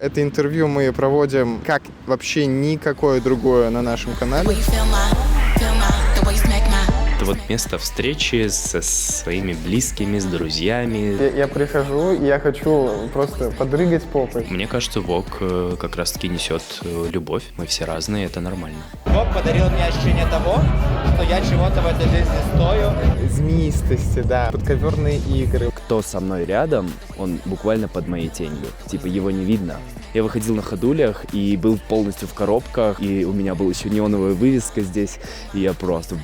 Это интервью мы проводим как вообще никакое другое на нашем канале. Это вот место встречи со своими близкими, с друзьями. Я прихожу, и я хочу просто подрыгать попой. Мне кажется, ВОК как раз-таки несет любовь. Мы все разные, это нормально. ВОК подарил мне ощущение того, что я чего-то в этой жизни стою. Змеистости, да, подковерные игры. Кто со мной рядом, он буквально под моей тенью. Типа его не видно. Я выходил на ходулях и был полностью в коробках, и у меня была еще неоновая вывеска здесь, и я просто...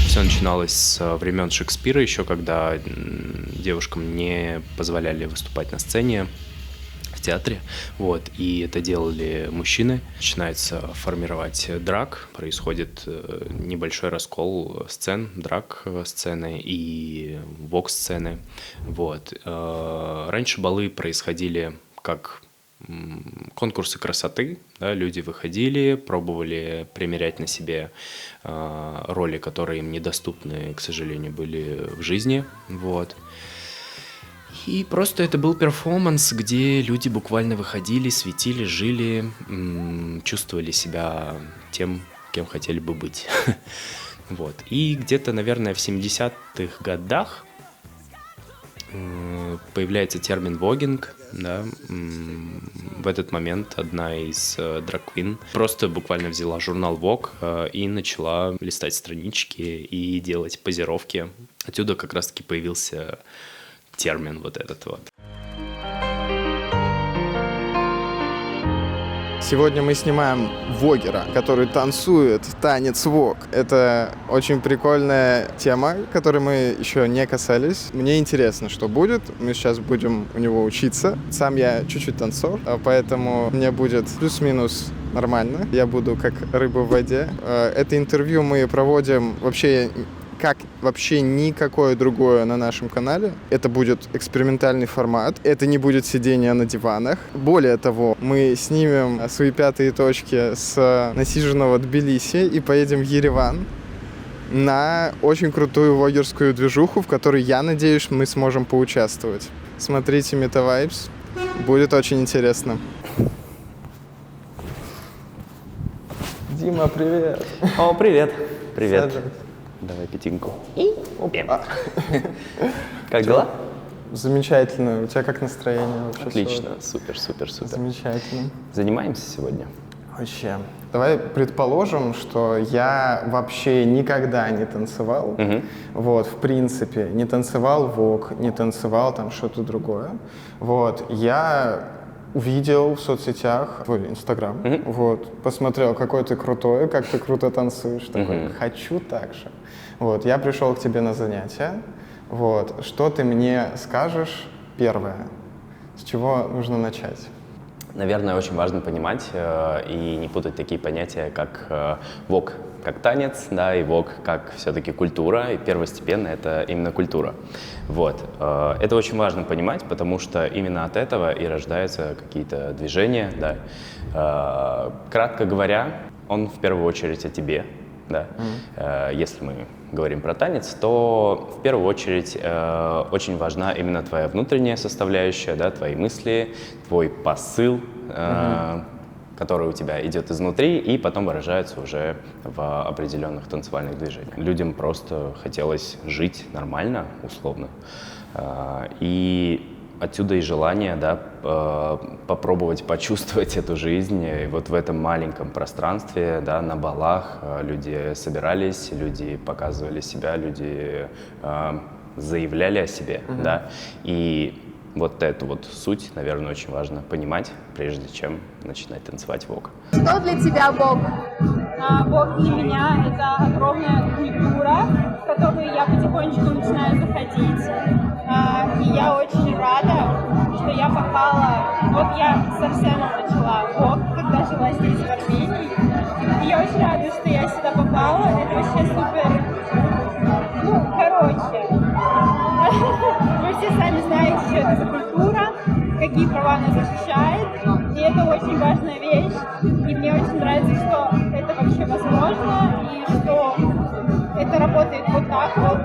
Все начиналось с времен Шекспира, еще когда девушкам не позволяли выступать на сцене в театре. Вот, и это делали мужчины. Начинается формировать драг, происходит небольшой раскол сцен, драг-сцены и вок-сцены. Вот. Раньше балы происходили как конкурсы красоты, да, люди выходили, пробовали примерять на себе роли, которые им недоступны, к сожалению, были в жизни, вот. И просто это был перформанс, где люди буквально выходили, светили, жили, чувствовали себя тем, кем хотели бы быть. Вот. И где-то, наверное, в 70-х годах появляется термин «вогинг», да. В этот момент одна из драг-квин просто буквально взяла журнал Vogue и начала листать странички и делать позировки. Отсюда как раз-таки появился термин вот этот вот. Сегодня мы снимаем вогера, который танцует танец вог. Это очень прикольная тема, которой мы еще не касались. Мне интересно, что будет. Мы сейчас будем у него учиться. Сам я чуть-чуть танцор, поэтому мне будет плюс-минус нормально. Я буду как рыба в воде. Это интервью мы проводим вообще как вообще никакое другое на нашем канале. Это будет экспериментальный формат. Это не будет сидение на диванах. Более того, мы снимем свои пятые точки с насиженного Тбилиси и поедем в Ереван на очень крутую вогерскую движуху, в которой, я надеюсь, мы сможем поучаствовать. Смотрите MetaVibes. Будет очень интересно. Дима, привет. О, привет. Привет. Саджай. Давай пятинку. Как Чё? дела? Замечательно. У тебя как настроение вообще? Отлично. Супер. Замечательно. Занимаемся сегодня? Вообще. Давай предположим, что я вообще никогда не танцевал. Вот, в принципе, не танцевал вок, не танцевал там что-то другое. Вот, я увидел в соцсетях твой Инстаграм, вот, посмотрел, какой ты крутой, как ты круто танцуешь, такой, хочу так же. Вот, я пришел к тебе на занятия, вот, что ты мне скажешь первое, с чего нужно начать? Наверное, очень важно понимать и не путать такие понятия, как вок как танец, да, и вок как все-таки культура, и первостепенно это именно культура. Вот. Это очень важно понимать, потому что именно от этого и рождаются какие-то движения, да. Кратко говоря, он в первую очередь о тебе, да. Если мы говорим про танец, то в первую очередь очень важна именно твоя внутренняя составляющая, да, твои мысли, твой посыл, который у тебя идет изнутри и потом выражается уже в определенных танцевальных движениях. Людям просто хотелось жить нормально, условно, и отсюда и желание, да, попробовать почувствовать эту жизнь. И вот в этом маленьком пространстве, да, на балах люди собирались, люди показывали себя, люди заявляли о себе, да, и вот эту вот суть, наверное, очень важно понимать, прежде чем начинать танцевать вок. Что для тебя Бог? Вог для меня это огромная культура, в которую я потихонечку начинаю заходить. И я очень рада, что я попала. Вот я с Арсеном начала Вог, когда жила здесь, в Армении. И я очень рада, что я сюда попала. Это вообще супер. Короче, вы все сами знаете, что это за культура, какие права она защищает. И это очень важная вещь. И мне очень нравится, что это вообще возможно, и что это работает вот так вот.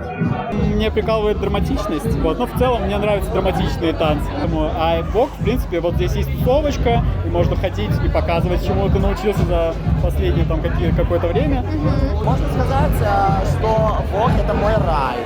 Мне прикалывает драматичность, вот, но в целом мне нравятся драматичные танцы. А Вог, в принципе, вот здесь есть тусовочка, и можно ходить и показывать, чему ты научился за последнее там какое-то время. Можно сказать, что Вог — это мой рай.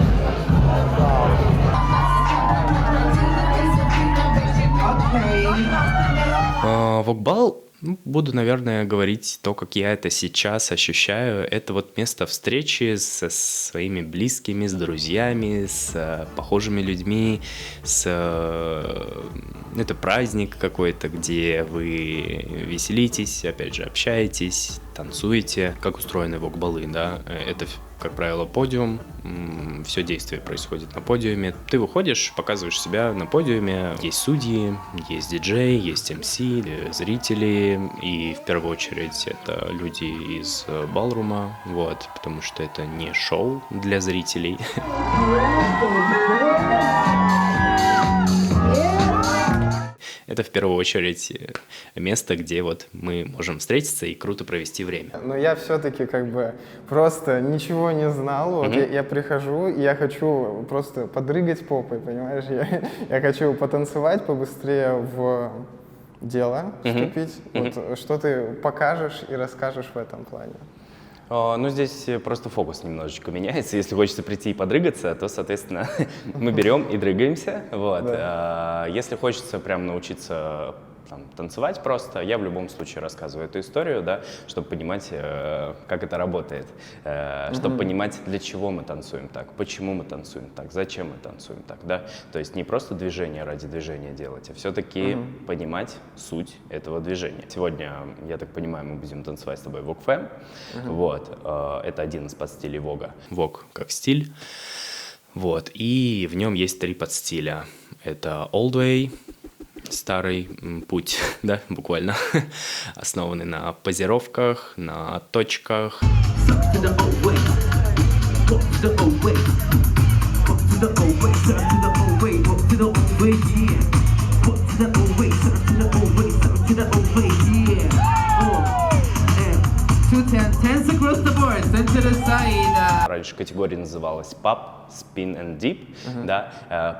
Вокбал, буду, наверное, говорить то, как я это сейчас ощущаю. Это вот место встречи со своими близкими, с друзьями, с похожими людьми, это праздник какой-то, где вы веселитесь, опять же, общаетесь, танцуете. Как устроены вокбалы, да? Это, как правило, подиум. Все действие происходит на подиуме. Ты выходишь, показываешь себя на подиуме. Есть судьи, есть диджей, есть МС, зрители. И в первую очередь это люди из балрума, вот, потому что это не шоу для зрителей. Это в первую очередь место, где вот мы можем встретиться и круто провести время. Но я все-таки как бы просто ничего не знал. Вот я прихожу, и я хочу просто подрыгать попой, понимаешь? Я хочу потанцевать побыстрее в дело вступить. Вот, что ты покажешь и расскажешь в этом плане? Ну, здесь просто фокус немножечко меняется. Если хочется прийти и подрыгаться, то, соответственно, мы берем и дрыгаемся. Вот. Да. Если хочется прям научиться танцевать просто, я в любом случае рассказываю эту историю, да, чтобы понимать, как это работает, чтобы понимать, для чего мы танцуем так, почему мы танцуем так, зачем мы танцуем так, да. То есть не просто движение ради движения делать, а все-таки понимать суть этого движения. Сегодня, я так понимаю, мы будем танцевать с тобой Вог Фэм. Вот. Это один из подстилей Вога. Вог как стиль. Вот. И в нем есть 3 подстиля. Это Old Way, старый путь, да, буквально, основанный на позировках, на точках. Раньше категория называлась PUB, Spin and Deep. Да?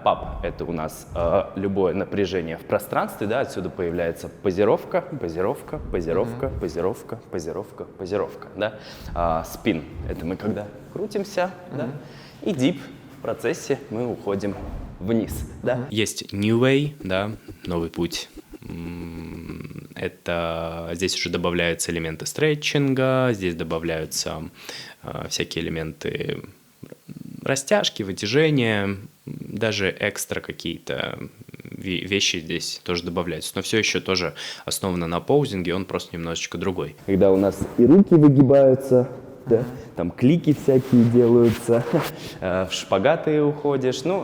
PUB — это у нас любое напряжение в пространстве, да? Отсюда появляется позировка, позировка, позировка, позировка, позировка, позировка. Да? Spin — это мы когда крутимся, да? И Deep — в процессе мы уходим вниз. Да? Есть New Way, да? Новый путь. Это здесь уже добавляются элементы стретчинга, здесь добавляются всякие элементы растяжки, вытяжения, даже экстра какие-то вещи здесь тоже добавляются. Но все еще тоже основано на поузинге, он просто немножечко другой. Когда у нас и руки выгибаются, да, там клики всякие делаются, в шпагаты уходишь. Ну,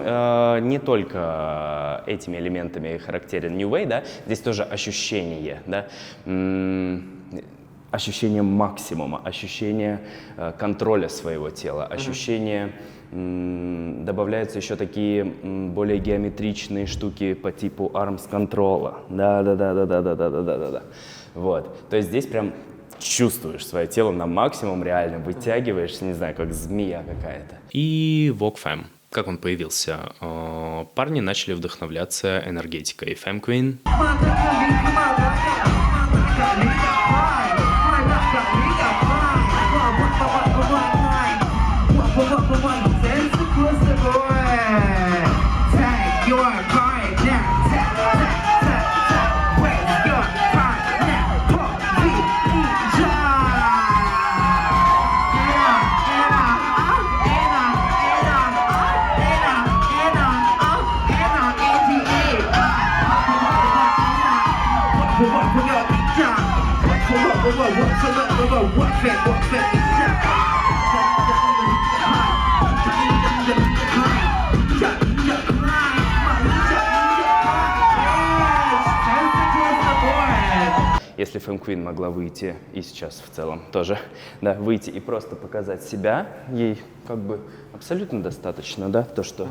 не только этими элементами характерен New Way, да, здесь тоже ощущение, да, ощущение максимума, ощущение контроля своего тела, ощущение, добавляются еще такие более геометричные штуки по типу армс-контрола. Да. Вот, то есть здесь прям чувствуешь свое тело на максимум, реально вытягиваешься, не знаю, как змея какая-то. И Вог Фэм. Как он появился? Парни начали вдохновляться энергетикой Femme Queen. Если Femme Queen могла выйти, и сейчас в целом тоже, да, выйти и просто показать себя, ей как бы абсолютно достаточно, да, то, что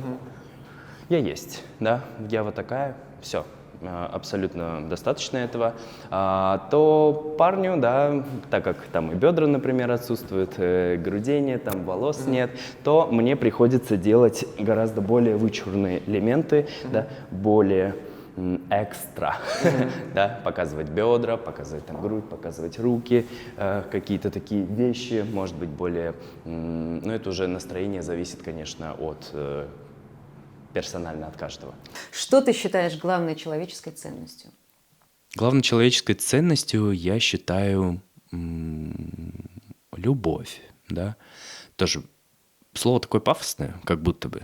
я есть, да, я вот такая, все, абсолютно достаточно этого, то парню, да, так как там и бедра, например, отсутствуют, грудения, там волос нет, то мне приходится делать гораздо более вычурные элементы, да, более экстра, да, показывать бедра, показывать там грудь, показывать руки, какие-то такие вещи, может быть, более, ну, это уже настроение зависит, конечно, от персонально от каждого. Что ты считаешь главной человеческой ценностью? Главной человеческой ценностью я считаю любовь, да. Тоже слово такое пафосное, как будто бы,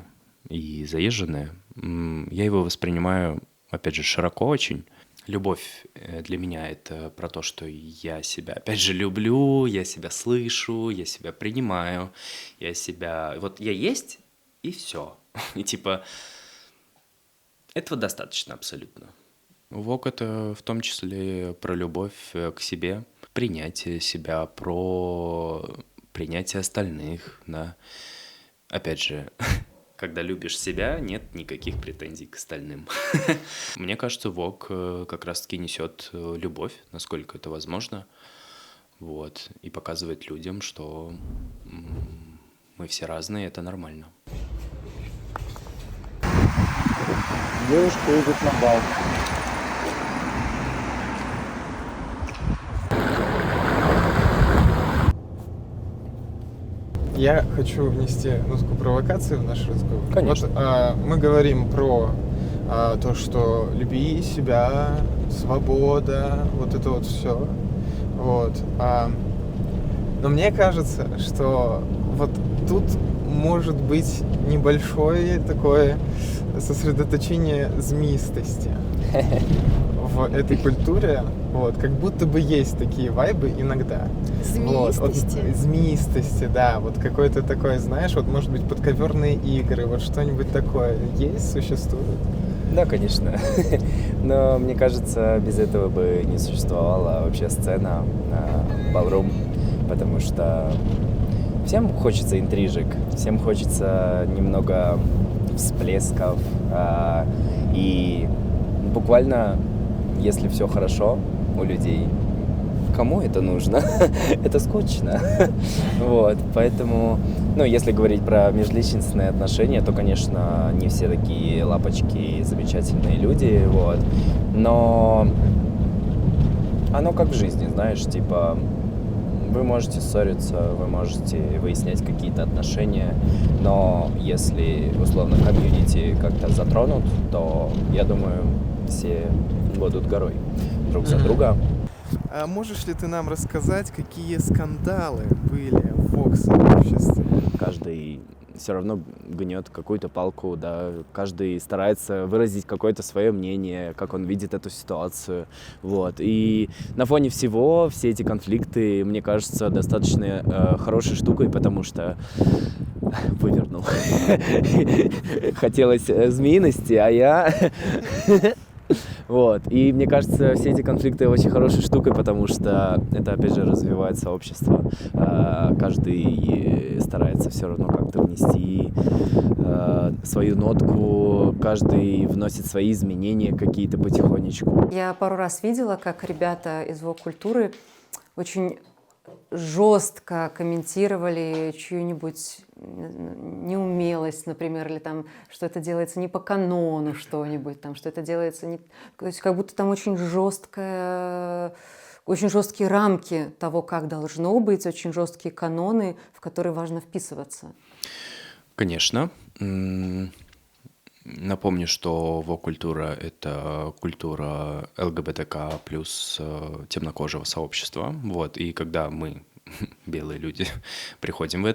и заезженное. Я его воспринимаю, опять же, широко очень. Любовь для меня — это про то, что я себя, опять же, люблю, я себя слышу, я себя принимаю, я себя... Вот я есть, и все. И типа этого достаточно абсолютно. Вок — это в том числе про любовь к себе, принятие себя, про принятие остальных, да. Опять же, когда любишь себя, нет никаких претензий к остальным. Мне кажется, Вок как раз-таки несет любовь, насколько это возможно, вот, и показывает людям, что мы все разные, это нормально. Девушка идет на бал. Я хочу внести нотку провокации в наш разговор. Конечно. Вот, мы говорим про то, что люби себя, свобода, вот это вот все. Вот. Но мне кажется, что вот тут может быть небольшое такое сосредоточение змеистости в этой культуре. Вот, как будто бы есть такие вайбы иногда. Змеистости? Вот, змеистости, да. Вот какой-то такой, знаешь, вот может быть подковерные игры, вот что-нибудь такое есть, существует? Да, конечно. Но мне кажется, без этого бы не существовала вообще сцена Ballroom, потому что всем хочется интрижек, всем хочется немного всплесков, и буквально, если все хорошо у людей, кому это нужно? Это скучно. Вот, поэтому, ну, если говорить про межличностные отношения, то, конечно, не все такие лапочки, замечательные люди, вот, но оно как в жизни, знаешь, типа, вы можете ссориться, вы можете выяснять какие-то отношения, но если, условно, комьюнити как-то затронут, то, я думаю, все будут горой друг за друга. А можешь ли ты нам рассказать, какие скандалы были в Вок-сообществе? Каждый все равно гнет какую-то палку, да, каждый старается выразить какое-то свое мнение, как он видит эту ситуацию, вот, и на фоне всего все эти конфликты, мне кажется, достаточно хорошей штукой, потому что вывернул. Хотелось змеиности, а я... Вот. И мне кажется, все эти конфликты очень хорошей штукой, потому что это, опять же, развивает сообщество. Каждый старается все равно как-то внести свою нотку, каждый вносит свои изменения какие-то потихонечку. Я пару раз видела, как ребята из ВОК-культуры очень жестко комментировали чью-нибудь неумелость, например, или там, что это делается не по канону что-нибудь, там, что это делается не... То есть как будто там очень жесткие рамки того, как должно быть, очень жесткие каноны, в которые важно вписываться. Конечно. Напомню, что ВОК-культура — это культура ЛГБТК плюс темнокожего сообщества. Вот. И когда мы, белые люди, приходим в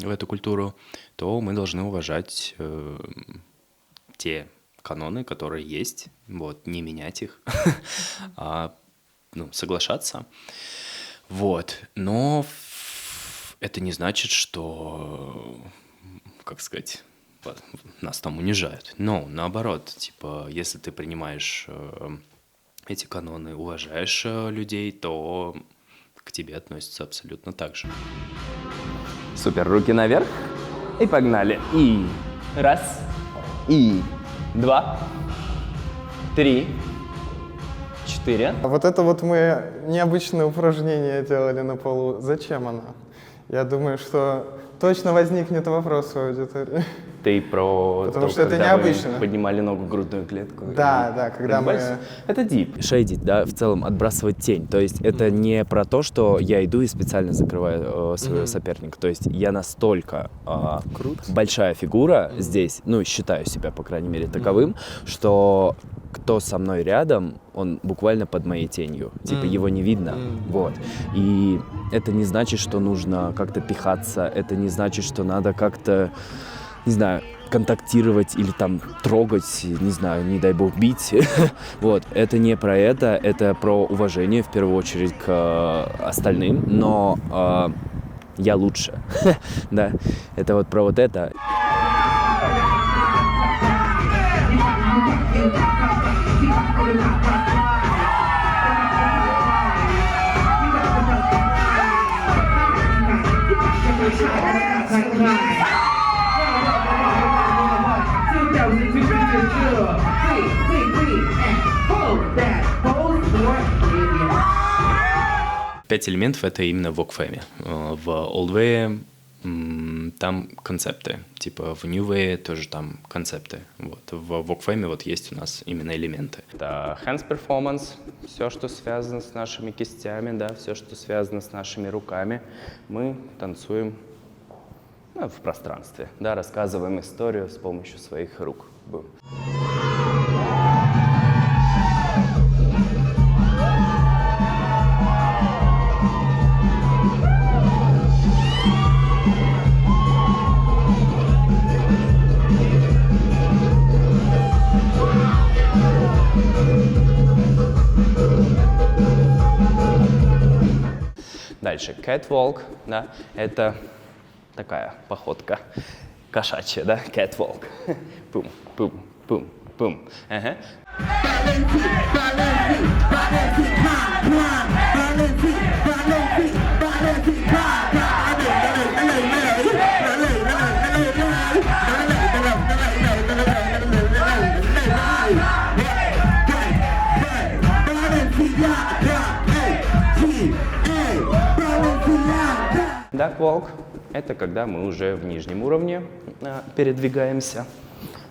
эту культуру, то мы должны уважать те каноны, которые есть, вот, не менять их, а соглашаться. Вот. Но это не значит, что, как сказать, нас там унижают. Но наоборот, типа, если ты принимаешь эти каноны, уважаешь людей, то к тебе относятся абсолютно так же. Супер, руки наверх. И погнали. И раз, и 2, 3, 4. Вот это вот мы необычное упражнение делали на полу. Зачем оно? Я думаю, что точно возникнет вопрос у аудитории. Ты про Потому то, что это когда вы необычно. поднимали ногу, грудную клетку. Да, когда мы... Это дип. Шейдить, да, в целом отбрасывать тень. То есть это не про то, что я иду и специально закрываю своего соперника. То есть я настолько большая фигура здесь, считаю себя, по крайней мере, таковым, что кто со мной рядом, он буквально под моей тенью. Типа его не видно. Вот. И это не значит, что нужно как-то пихаться. Это не значит, что надо как-то, не знаю, контактировать или там трогать, не знаю, не дай бог бить. Вот, это не про это про уважение в первую очередь к остальным, но я лучше. Да, это вот про вот это. Пять элементов — это именно в Вокфэме. В Олдвее там концепты. Типа в Ньювее тоже там концепты. Вот. В Вокфэме вот есть у нас именно элементы. Это hands performance, все, что связано с нашими кистями, да, все, что связано с нашими руками. Мы танцуем в пространстве, да, рассказываем историю с помощью своих рук. Бум. Дальше catwalk, да, это такая походка кошачья, да, catwalk. Пум, пум, пум, пум. Ага. Duckwalk – это когда мы уже в нижнем уровне передвигаемся.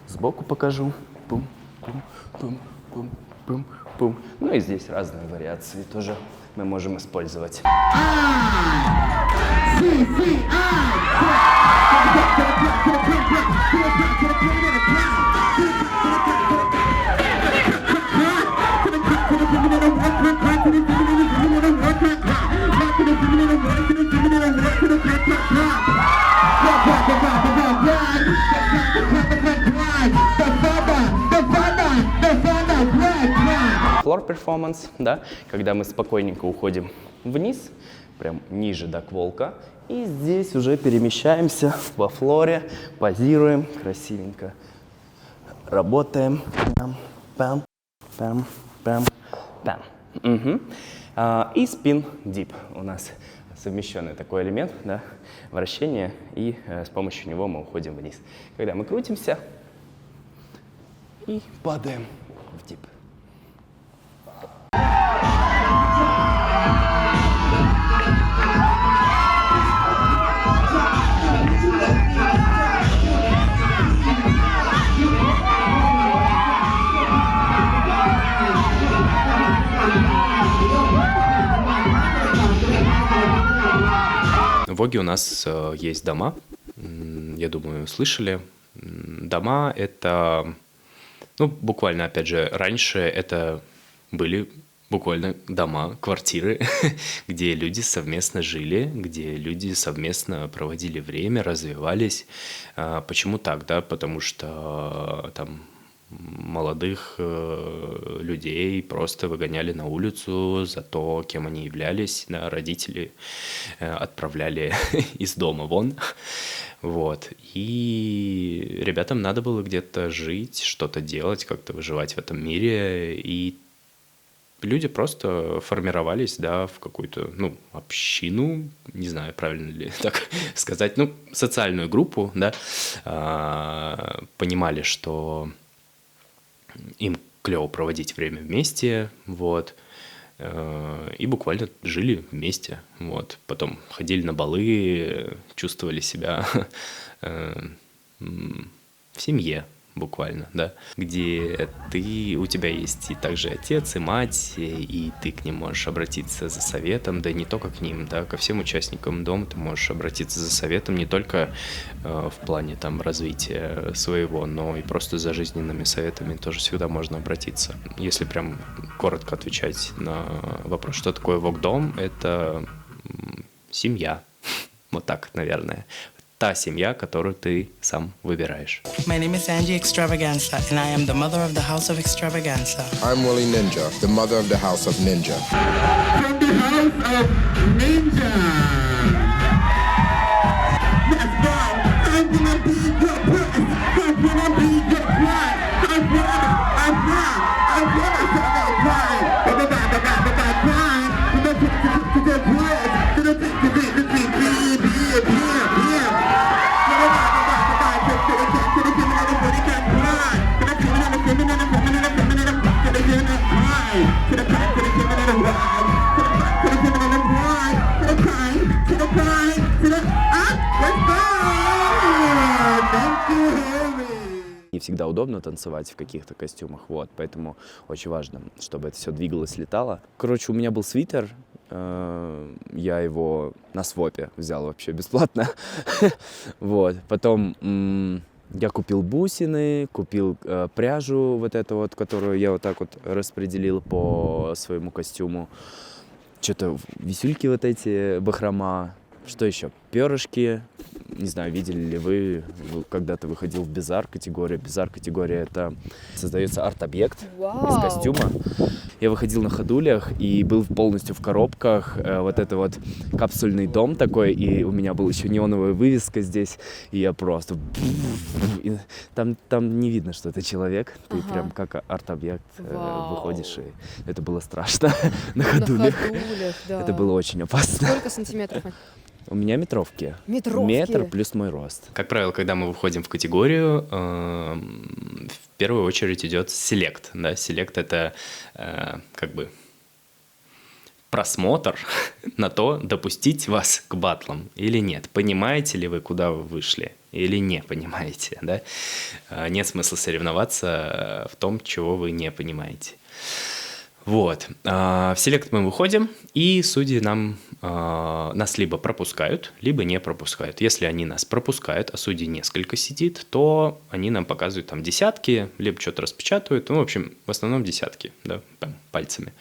Сбоку покажу. Пум, пум, пум, пум, пум, пум. Ну и здесь разные вариации тоже мы можем использовать. Floor performance, да, когда мы спокойненько уходим вниз, прям ниже дакволка, и здесь уже перемещаемся во флоре, позируем, красивенько работаем. Пам, пам, пам, пам, пам. Угу. И спин дип у нас совмещенный такой элемент, да, вращение, и с помощью него мы уходим вниз. Когда мы крутимся и падаем в дип. В Воге у нас есть дома, я думаю, слышали. Дома — это, буквально, опять же, раньше это были буквально дома, квартиры, где люди совместно жили, где люди совместно проводили время, развивались. Почему так, да? Потому что там молодых людей просто выгоняли на улицу за то, кем они являлись, да, родители отправляли из дома вон, вот, и ребятам надо было где-то жить, что-то делать, как-то выживать в этом мире, и люди просто формировались, да, в какую-то, ну, общину, не знаю, правильно ли так сказать, ну, социальную группу, да, понимали, что им клево проводить время вместе, вот, и буквально жили вместе, вот, потом ходили на балы, чувствовали себя в семье, буквально, да, где у тебя есть и также отец, и мать, и ты к ним можешь обратиться за советом, да не только к ним, да, ко всем участникам дома ты можешь обратиться за советом не только в плане там развития своего, но и просто за жизненными советами тоже всегда можно обратиться. Если прям коротко отвечать на вопрос, что такое вок-дом, это семья, вот так, наверное. Та семья, которую ты сам выбираешь. My name is Angie Extravaganza, and I am the mother of the House of Extravaganza. I'm Willie Ninja, the mother of the House of Ninja. From the House of Ninja. Let's go. I'm gonna be your prince. I'm gonna be your pride. I'm gonna Не всегда удобно танцевать в каких-то костюмах, вот, поэтому очень важно, чтобы это все двигалось, летало. Короче, у меня был свитер, я его на свопе взял вообще бесплатно, вот, потом я купил бусины, купил пряжу вот эту вот, которую я вот так вот распределил по своему костюму, что-то висюльки вот эти, бахрома, что еще, перышки. Не знаю, видели ли вы, когда-то выходил в Bizarre-категория. Bizarre-категория — это создается арт-объект из костюма. Я выходил на ходулях и был полностью в коробках. Вот это вот капсульный дом такой, и у меня была еще неоновая вывеска здесь, и я просто... Там не видно, что это человек. Ты прям как арт-объект выходишь, и это было страшно на ходулях. Да. Это было очень опасно. Сколько сантиметров? У меня метровки. Метр плюс мой рост. Как правило, когда мы выходим в категорию, в первую очередь идет селект. Да? Селект — это как бы просмотр на то, допустить вас к баттлам или нет. Понимаете ли вы, куда вы вышли, или не понимаете. Да? Нет смысла соревноваться в том, чего вы не понимаете. Вот. В селект мы выходим, и судьи нас либо пропускают, либо не пропускают. Если они нас пропускают, а судей несколько сидит, то они нам показывают там десятки, либо что-то распечатывают. Ну, в общем, в основном десятки, да, там, пальцами.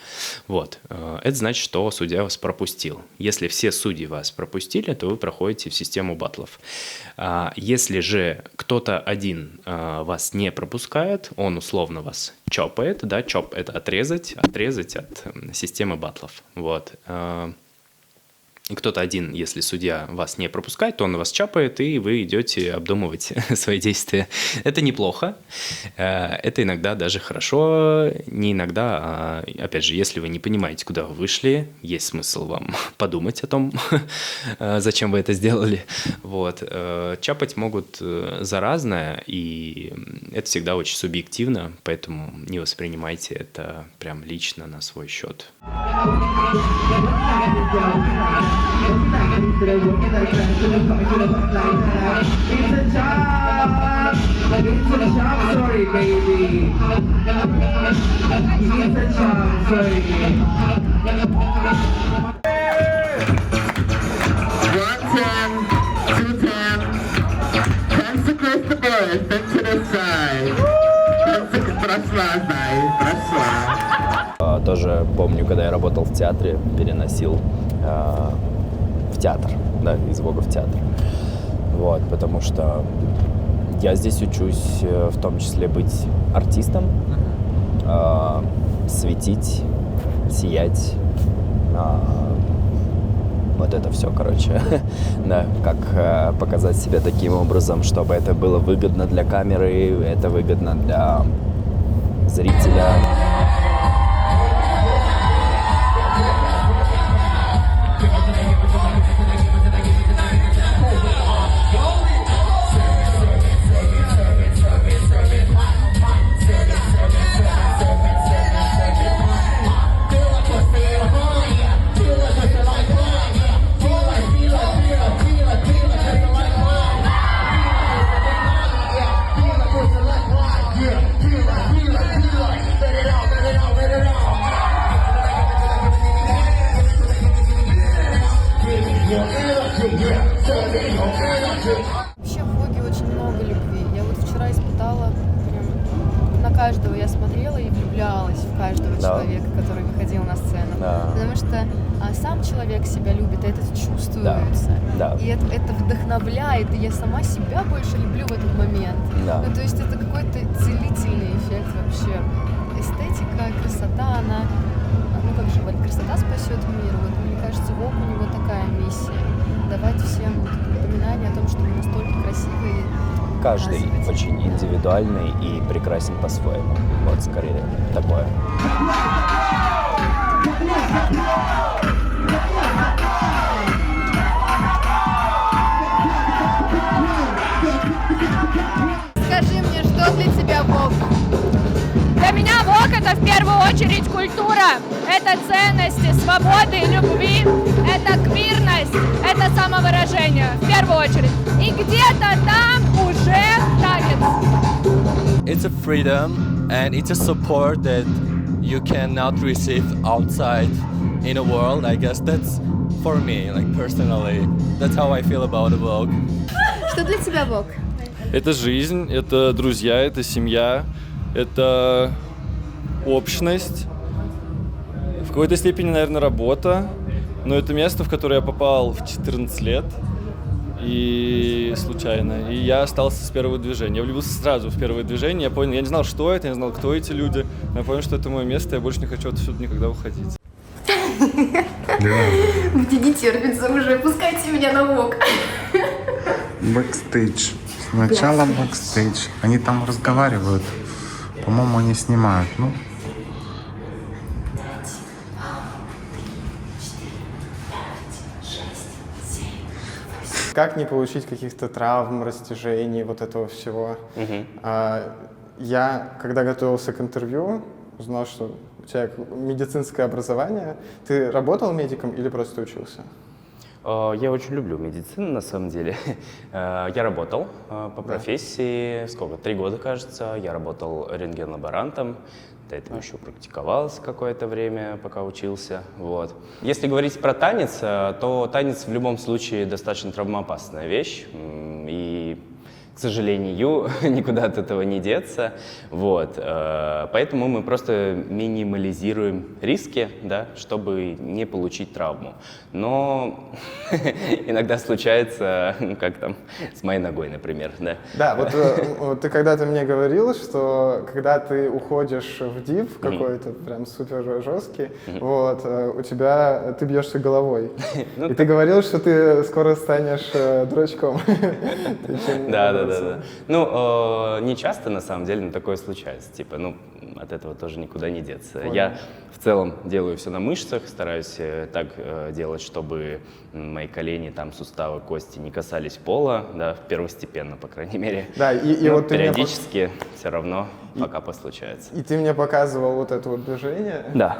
Вот. Это значит, что судья вас пропустил. Если все судьи вас пропустили, то вы проходите в систему баттлов. Если же кто-то один вас не пропускает, он условно вас чопает, да, чоп — это отрезать от системы баттлов. Вот. И кто-то один, если судья вас не пропускает, то он вас чапает, и вы идете обдумывать свои действия. Это неплохо. Это иногда даже хорошо. Не иногда, а, опять же, если вы не понимаете, куда вы вышли, есть смысл вам подумать о том, зачем вы это сделали. Вот. Чапать могут за разное, и это всегда очень субъективно, поэтому не воспринимайте это прям лично на свой счет. Тоже помню, когда я работал в театре, переносил в театр, да, из Вога в театр. Вот, потому что Я здесь учусь в том числе быть артистом, светить, сиять. Вот это все, короче, да, как показать себя таким образом, чтобы это было выгодно для камеры, это выгодно для зрителя. Вообще в Воге очень много любви. Я вот вчера испытала прям на каждого я смотрела и влюблялась в каждого человека, который выходил на сцену. Потому что сам человек себя любит, и это чувствуется. И это вдохновляет, и я сама себя больше люблю в этот момент. Ну, то есть это какой-то целительный эффект вообще. Эстетика, красота, она, ну как же, красота спасет мир. Вот мне кажется, Вог у него такая миссия. Давать всем напоминание о том, что мы настолько красивые. Каждый очень индивидуальный и прекрасен по-своему. Вот скорее такое. Скажи мне, что для тебя Вог? Для меня Вог — это в первую очередь культура, это ценности, свободы, любви, это квирность, это самовыражение, в первую очередь. И где-то там уже танец. It's a freedom and it's a support that you cannot receive outside in the world. I guess that's for me, like personally, that's how I feel about the Vogue. Что для тебя Вог? Это жизнь, это друзья, это семья, это общность, в какой-то степени, наверное, работа, но это место, в которое я попал в 14 лет и случайно, и я остался с первого движения. Я влюбился сразу в первое движение, я понял, я не знал, что это, я не знал, кто эти люди, но я понял, что это мое место, я больше не хочу отсюда никогда уходить. Мне не терпится уже, пускайте меня на Вог. Бэкстейдж. Сначала бэкстейдж. Они там разговаривают. По-моему, они снимают. Ну. Как не получить каких-то травм, растяжений, вот этого всего? Я, когда готовился к интервью, узнал, что у тебя медицинское образование. Ты работал медиком или просто учился? Я очень люблю медицину, на самом деле. Я работал по профессии, 3 года, кажется. Я работал рентген-лаборантом. До этого еще практиковался какое-то время, пока учился. Вот. Если говорить про танец, то танец в любом случае достаточно травмоопасная вещь. И, к сожалению, никуда от этого не деться. Вот. Поэтому мы просто минимализируем риски, да, чтобы не получить травму. Но иногда случается, как там, с моей ногой, например. Да, да, вот ты когда-то мне говорил, что когда ты уходишь в дип какой-то прям супер жесткий, вот, у тебя, ты бьешься головой. И ты говорил, что ты скоро станешь дурачком. Да. Ну, не часто, на самом деле, но такое случается. Типа, ну, от этого тоже никуда не деться. Я в целом делаю все на мышцах, стараюсь так делать, чтобы мои колени, там, суставы, кости не касались пола, да, первостепенно, по крайней мере. Да, и но вот ты периодически все равно пока случается. И ты мне показывал вот это вот движение. Да.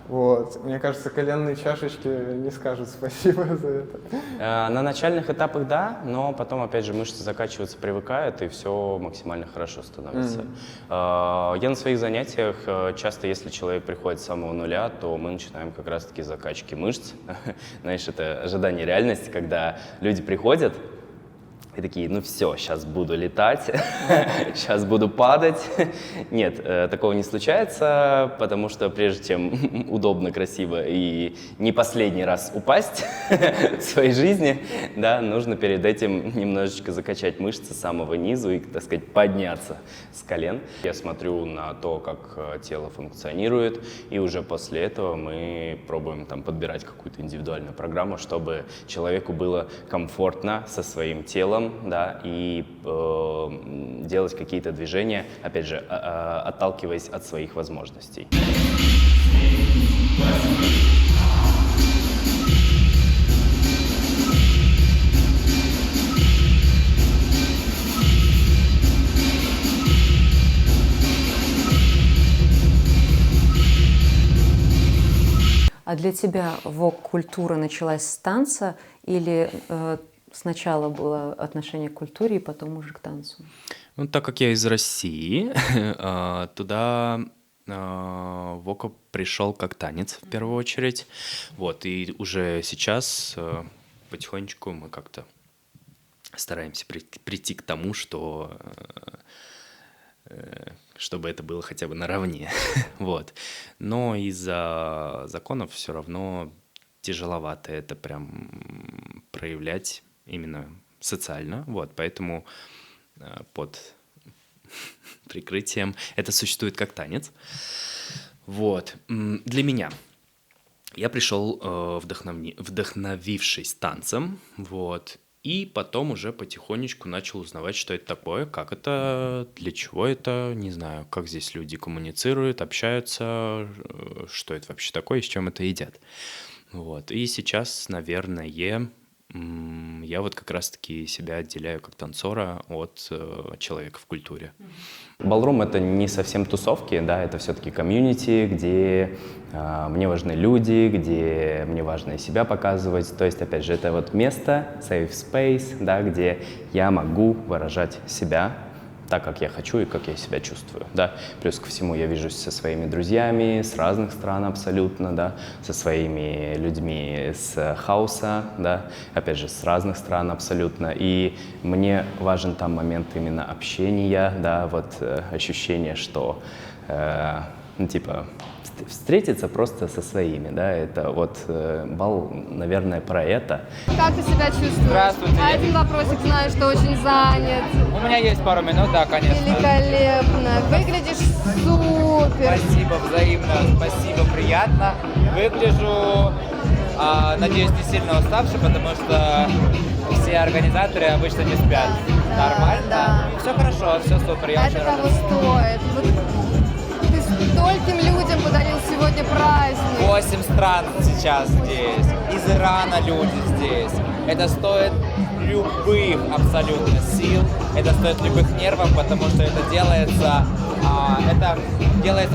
Вот. Мне кажется, коленные чашечки не скажут спасибо за это. На начальных этапах да, но потом, опять же, мышцы закачиваются, привыкают, и все максимально хорошо становится. Я на своих занятиях часто, если человек приходит с самого нуля, то мы начинаем как раз-таки с закачки мышц. Знаешь, это ожидание реальности, когда люди приходят, и такие, ну все, сейчас буду летать, сейчас буду падать. Нет, такого не случается, потому что прежде чем удобно, красиво и не последний раз упасть в своей жизни, да, нужно перед этим немножечко закачать мышцы с самого низу и, так сказать, подняться с колен. Я смотрю на то, как тело функционирует, и уже после этого мы пробуем там подбирать какую-то индивидуальную программу, чтобы человеку было комфортно со своим телом, да, и делать какие-то движения, опять же, отталкиваясь от своих возможностей. А для тебя вок-культура началась с танца или сначала было отношение к культуре и потом уже к танцу? Ну, так как я из России, туда вок пришел как танец в первую очередь. Вот, и уже сейчас потихонечку мы как-то стараемся прийти к тому, что чтобы это было хотя бы наравне. Вот. Но из-за законов все равно тяжеловато это прям проявлять именно социально. Вот. Поэтому под прикрытием это существует как танец. Вот. Для меня. Я пришел вдохновившись танцем. Вот. И потом уже потихонечку начал узнавать, что это такое, как это, для чего это, не знаю, как здесь люди коммуницируют, общаются, что это вообще такое и с чем это едят. Вот. И сейчас, наверное, я вот как раз-таки себя отделяю как танцора от человека в культуре. Балрум — это не совсем тусовки, да, это все-таки комьюнити, где мне важны люди, где мне важно и себя показывать. То есть, опять же, это вот место, safe space, да, где я могу выражать себя так, как я хочу и как я себя чувствую, да. Плюс ко всему я вижусь со своими друзьями с разных стран абсолютно, да, со своими людьми с хауса, да, опять же, с разных стран абсолютно. И мне важен там момент именно общения, да, вот ощущение, что, ну, типа, встретиться просто со своими, да, это вот бал, наверное, про это. Как ты себя чувствуешь? Здравствуйте. Один вопросик, знаю, что очень занят. У меня есть пару минут, да, конечно. Великолепно. Выглядишь супер. Спасибо, взаимно, спасибо, приятно. Выгляжу, надеюсь, не сильно уставший, потому что все организаторы обычно не спят. Да, нормально? Да. Все хорошо, все супер, я очень Это рад. того стоит. Вот ты стольким людям подарил сегодня праздник. 8 стран сейчас здесь, из Ирана люди здесь. Это стоит любых абсолютно сил, это стоит любых нервов, потому что это делается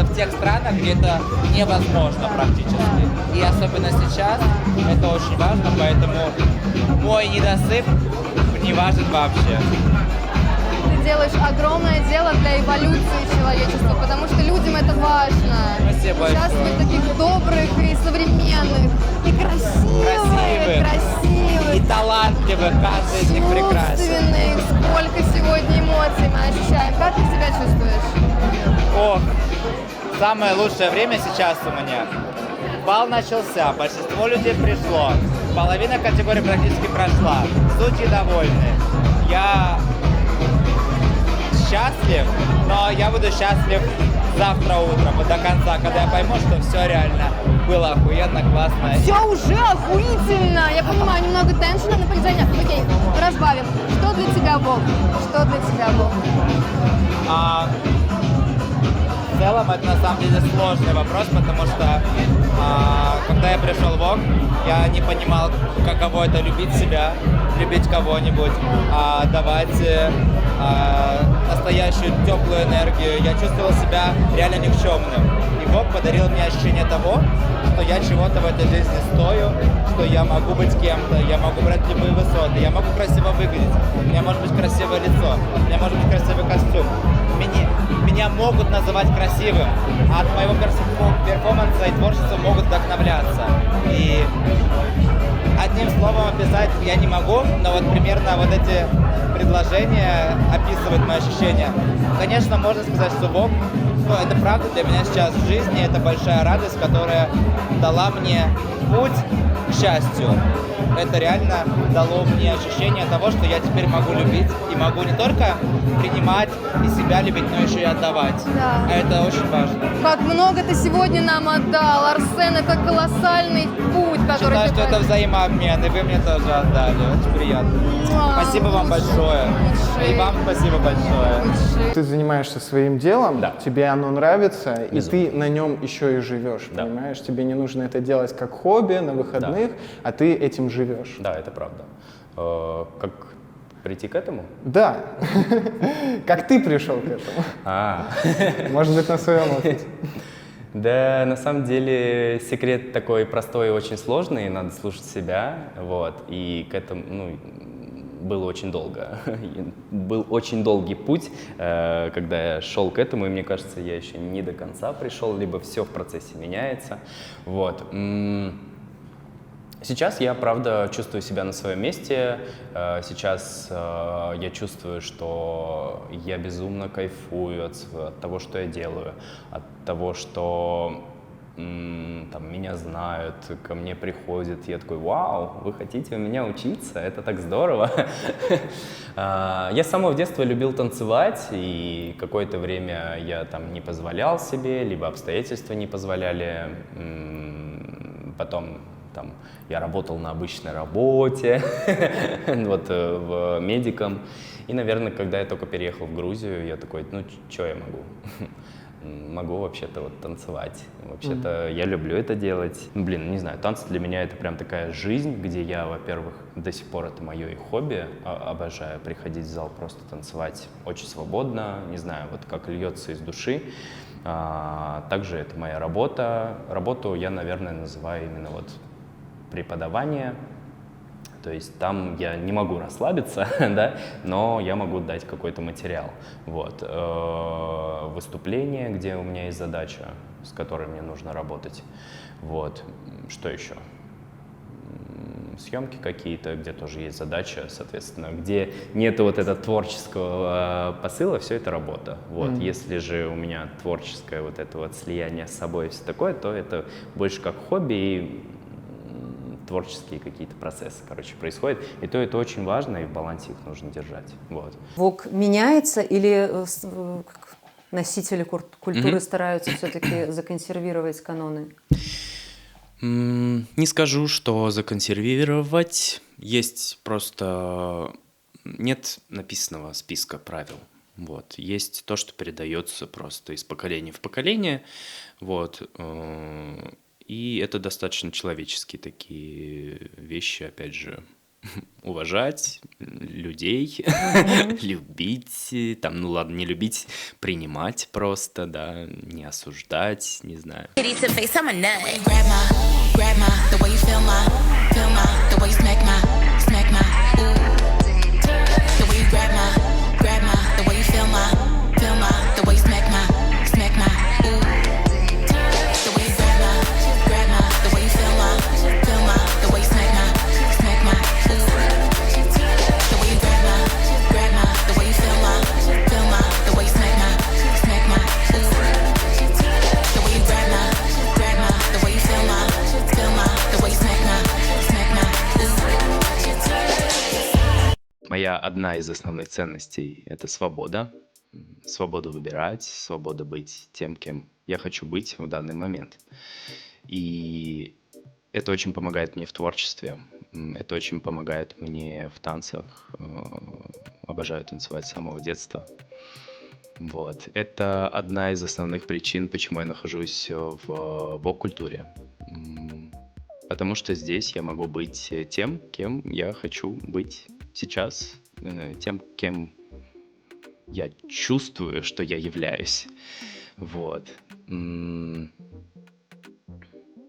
в тех странах, где это невозможно практически. И особенно сейчас это очень важно, поэтому мой недосып не важен вообще. Ты делаешь огромное дело для эволюции человечества, потому что людям это важно. Спасибо большое. Участвовать в таких добрых и современных, и красивых, и талантливых, каждый из них прекрасен. чувственных. Сколько сегодня эмоций мы ощущаем. Как ты себя чувствуешь? Ох, самое лучшее время сейчас у меня. Бал начался, большинство людей пришло, половина категории практически прошла, судьи довольны. Я счастлив, но я буду счастлив завтра утром и до конца, когда я пойму, что все реально было охуенно, классно. Все уже охуительно! Я понимаю, немного теншена, но напряжения. Окей, разбавим. Что для тебя Бог? Что для тебя Бог? В целом это на самом деле сложный вопрос, потому что когда я пришел в ВОК, я не понимал, каково это любить себя, любить кого-нибудь, давать настоящую теплую энергию. Я чувствовал себя реально никчемным. И ВОК подарил мне ощущение того, что я чего-то в этой жизни стою, что я могу быть кем-то, я могу брать любые высоты, я могу красиво выглядеть, у меня может быть красивое лицо, у меня может быть красивый костюм. Меня могут называть красивым, а от моего перформанса и творчества могут вдохновляться. И одним словом описать я не могу, но вот примерно вот эти предложения описывают мои ощущения. Конечно, можно сказать, что Вог, ну, это правда для меня сейчас в жизни, это большая радость, которая дала мне путь к счастью. Это реально дало мне ощущение того, что я теперь могу любить и могу не только принимать и себя любить, но еще и отдавать. Да. А это очень важно. Как много ты сегодня нам отдал, Арсен, это колоссальный путь, который Считаю, ты что это взаимообмен, и вы мне тоже отдали. Очень приятно. Спасибо вам большое. И вам спасибо большое. Ты занимаешься своим делом, Да. тебе оно нравится, и Безумно. ты на нем еще и живешь, Да. понимаешь? Тебе не нужно это делать как хобби на выходных, а ты этим живешь. Да, это правда. Как прийти к этому? Да. Как ты пришел к этому? Может быть, на своем опыте. Да, на самом деле секрет такой простой и очень сложный, надо слушать себя, вот, и к этому, ну, было очень долго, был очень долгий путь, когда я шел к этому, и мне кажется, я еще не до конца пришел, либо все в процессе меняется, вот. Сейчас я, правда, чувствую себя на своем месте. Сейчас я чувствую, что я безумно кайфую от того, что я делаю, от того, что там, меня знают, ко мне приходят. Я такой: вау, вы хотите у меня учиться? Это так здорово. Я с самого детства любил танцевать, и какое-то время я там не позволял себе, либо обстоятельства не позволяли. Потом там, я работал на обычной работе, вот, в медиком. И, наверное, когда я только переехал в Грузию, я такой: ну, что я могу? Могу вообще-то вот танцевать. Вообще-то я люблю это делать. Блин, не знаю, танцы для меня это прям такая жизнь, где я, во-первых, до сих пор это мое и хобби. Обожаю приходить в зал, просто танцевать очень свободно. Не знаю, вот как льется из души. Также это моя работа. Работу я, наверное, называю именно вот преподавание. То есть там я не могу расслабиться, да, но я могу дать какой-то материал. Вот. Выступление, где у меня есть задача, с которой мне нужно работать. Вот. Что еще? Съемки какие-то, где тоже есть задача, соответственно, где нет вот этого творческого посыла, все это работа. Вот. Если же у меня творческое вот это вот слияние с собой и все такое, то это больше как хобби и творческие какие-то процессы, короче, происходят. И то это очень важно, и в балансе их нужно держать. Вот. Вог меняется или носители культуры стараются все-таки законсервировать каноны? Не скажу, что законсервировать. Есть просто... Нет написанного списка правил. Вот. Есть то, что передается просто из поколения в поколение. Вот. И это достаточно человеческие такие вещи, опять же, уважать людей, любить, там, ну ладно, не любить, принимать просто, да, не осуждать, не знаю. Моя одна из основных ценностей – это свобода. Свобода выбирать, свобода быть тем, кем я хочу быть в данный момент. И это очень помогает мне в творчестве, это очень помогает мне в танцах. Обожаю танцевать с самого детства. Вот. Это одна из основных причин, почему я нахожусь в вок-культуре. Потому что здесь я могу быть тем, кем я хочу быть сейчас, тем, кем я чувствую, что я являюсь. Вот.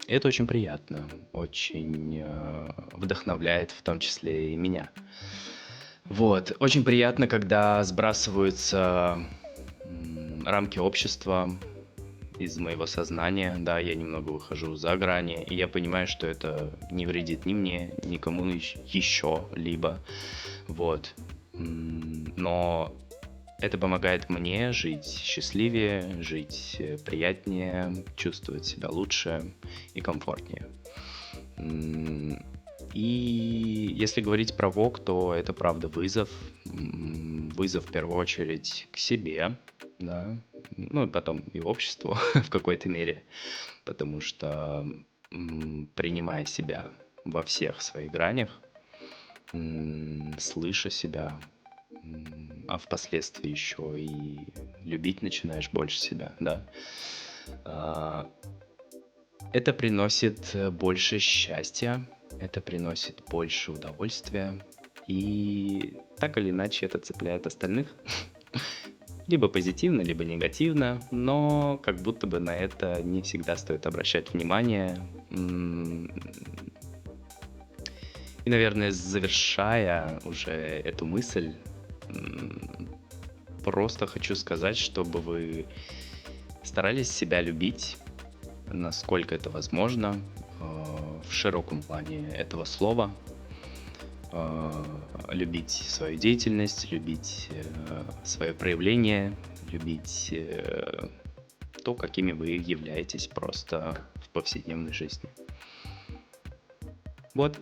Это очень приятно, очень вдохновляет, в том числе и меня. Вот. Очень приятно, когда сбрасываются рамки общества, из моего сознания, да, я немного выхожу за грани, и я понимаю, что это не вредит ни мне, никому еще либо, вот. Но это помогает мне жить счастливее, жить приятнее, чувствовать себя лучше и комфортнее. И если говорить про ВОК, то это правда вызов. Вызов в первую очередь к себе, да, ну и потом и обществу в какой-то мере, потому что принимая себя во всех своих гранях, слыша себя, а впоследствии еще и любить начинаешь больше себя, да, это приносит больше счастья, это приносит больше удовольствия, и так или иначе это цепляет остальных, либо позитивно, либо негативно, но как будто бы на это не всегда стоит обращать внимание. И, наверное, завершая уже эту мысль, просто хочу сказать, чтобы вы старались себя любить, насколько это возможно, в широком плане этого слова. Любить свою деятельность, любить свое проявление, любить то, какими вы являетесь просто в повседневной жизни. Вот.